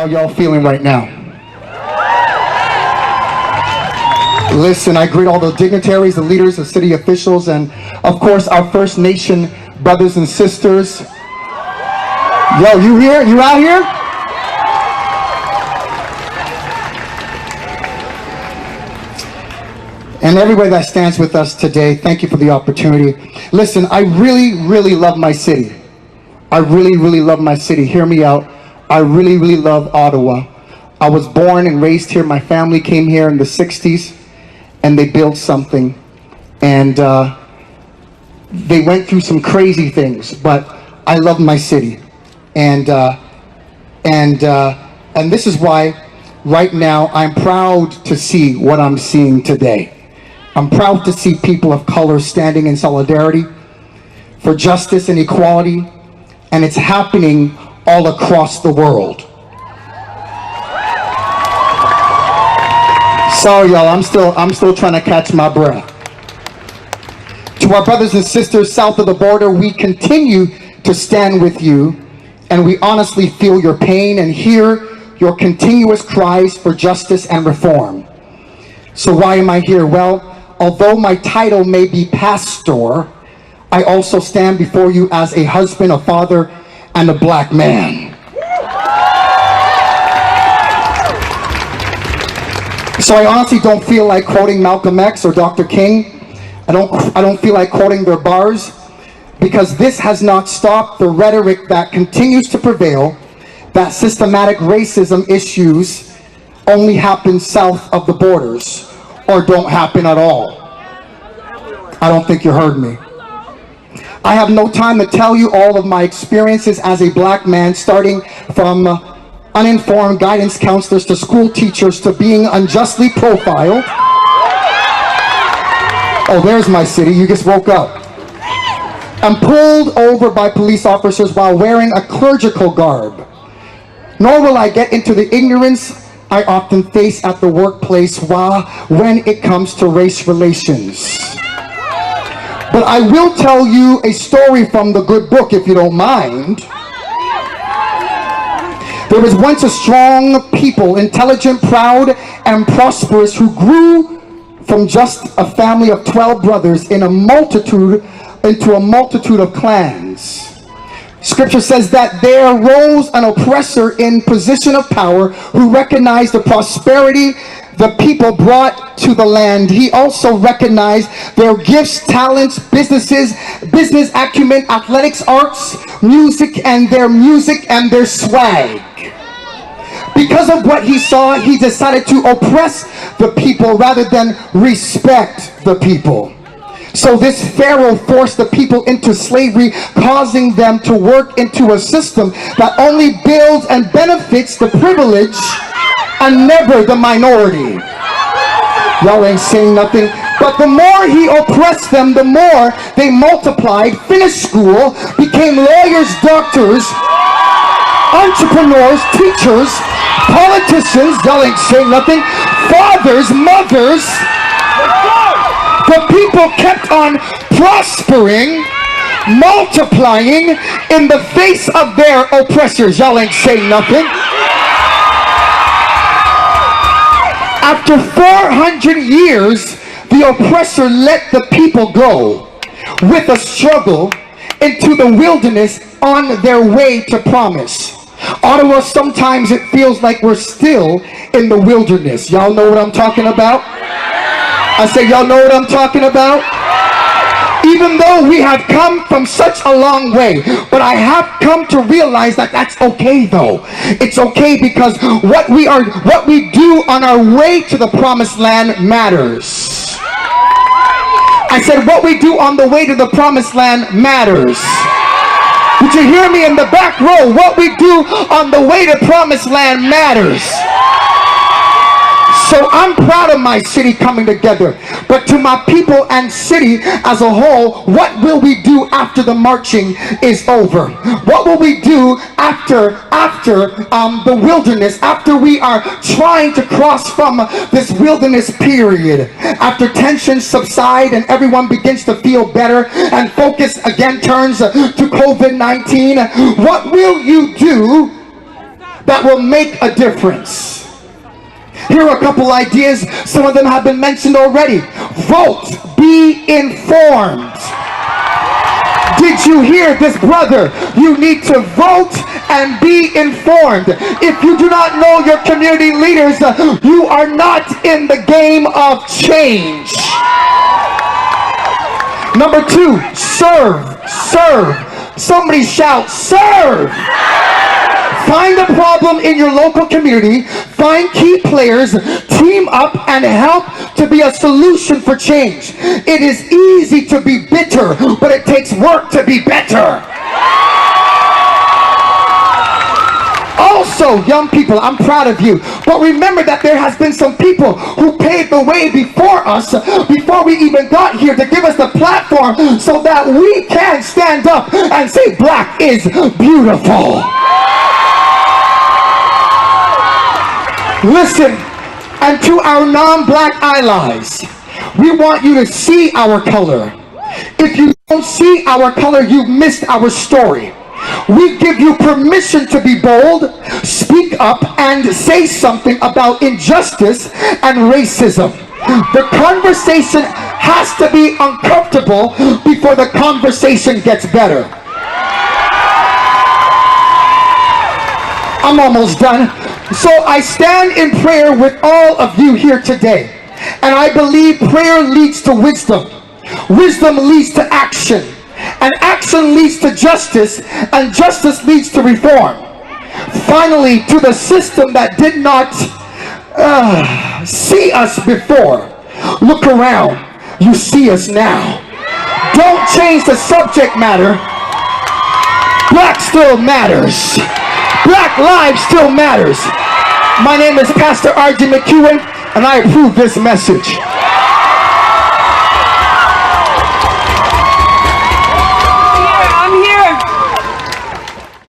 How y'all feeling right now? Listen, I greet all the dignitaries, the leaders, the city officials, and of course our First Nation brothers and sisters. Yo, you here? You out here? And everybody that stands with us today, thank you for the opportunity. Listen, I really love my city. I really love my city. Hear me out. I really love Ottawa. I was born and raised here. My family came here in the 60s and they built something. And they went through some crazy things, but I love my city. And this is why right now I'm proud to see what I'm seeing today. I'm proud to see people of color standing in solidarity for justice and equality, and it's happening all across the world. Sorry, y'all, I'm still trying to catch my breath. To our brothers and sisters south of the border, we continue to stand with you, and we honestly feel your pain and hear your continuous cries for justice and reform. So why am I here? Well, although my title may be pastor, I also stand before you as a husband, a father, and a black man. So I honestly don't feel like quoting Malcolm X or Dr. King. I don't feel like quoting their bars, because this has not stopped the rhetoric that continues to prevail, that systematic racism issues only happen south of the borders, or don't happen at all. I don't think you heard me. I have no time to tell you all of my experiences as a black man, starting from uninformed guidance counselors to school teachers to being unjustly profiled. Oh, there's my city. You just woke up. And pulled over by police officers while wearing a clerical garb. Nor will I get into the ignorance I often face at the workplace when it comes to race relations. But I will tell you a story from the good book, if you don't mind. There was once a strong people, intelligent, proud, and prosperous, who grew from just a family of 12 brothers into a multitude of clans. Scripture says that there rose an oppressor in position of power who recognized the prosperity the people brought to the land. He also recognized their gifts, talents, business acumen, athletics, arts, music and their swag. Because of what he saw, he decided to oppress the people rather than respect the people. So this Pharaoh forced the people into slavery, causing them to work into a system that only builds and benefits the privileged and never the minority. Y'all ain't saying nothing. But the more he oppressed them, the more they multiplied, finished school, became lawyers, doctors, entrepreneurs, teachers, politicians, y'all ain't saying nothing, fathers, mothers. The people kept on prospering, multiplying in the face of their oppressors. Y'all ain't saying nothing. After 400 years, the oppressor let the people go with a struggle into the wilderness on their way to promise. Ottawa, sometimes it feels like we're still in the wilderness. Y'all know what I'm talking about? I say, y'all know what I'm talking about? Even though we have come from such a long way, but I have come to realize that that's okay though. It's okay, because what we do on our way to the promised land matters. I said what we do on the way to the promised land matters. Did you hear me in the back row? What we do on the way to promised land matters. So I'm proud of my city coming together. But to my people and city as a whole, what will we do after the marching is over? What will we do after the wilderness, after we are trying to cross from this wilderness period? After tensions subside and everyone begins to feel better and focus again turns to COVID-19, what will you do that will make a difference. Here are a couple ideas. Some of them have been mentioned already. Vote. Be informed. Did you hear this, brother? You need to vote and be informed. If you do not know your community leaders, you are not in the game of change. Number 2, serve. Serve. Somebody shout, serve. Find a problem in your local community, find key players, team up, and help to be a solution for change. It is easy to be bitter, but it takes work to be better. Also, young people, I'm proud of you, but remember that there has been some people who paved the way before us, before we even got here, to give us the platform so that we can stand up and say black is beautiful. Listen, and to our non-black allies, we want you to see our color. If you don't see our color, you've missed our story. We give you permission to be bold, speak up, and say something about injustice and racism. The conversation has to be uncomfortable before the conversation gets better. I'm almost done. So I stand in prayer with all of you here today. And I believe prayer leads to wisdom. Wisdom leads to action. And action leads to justice. And justice leads to reform. Finally, to the system that did not see us before, look around. You see us now. Don't change the subject matter. Black still matters. Black lives still matters. My name is Pastor RJ McEwan, and I approve this message.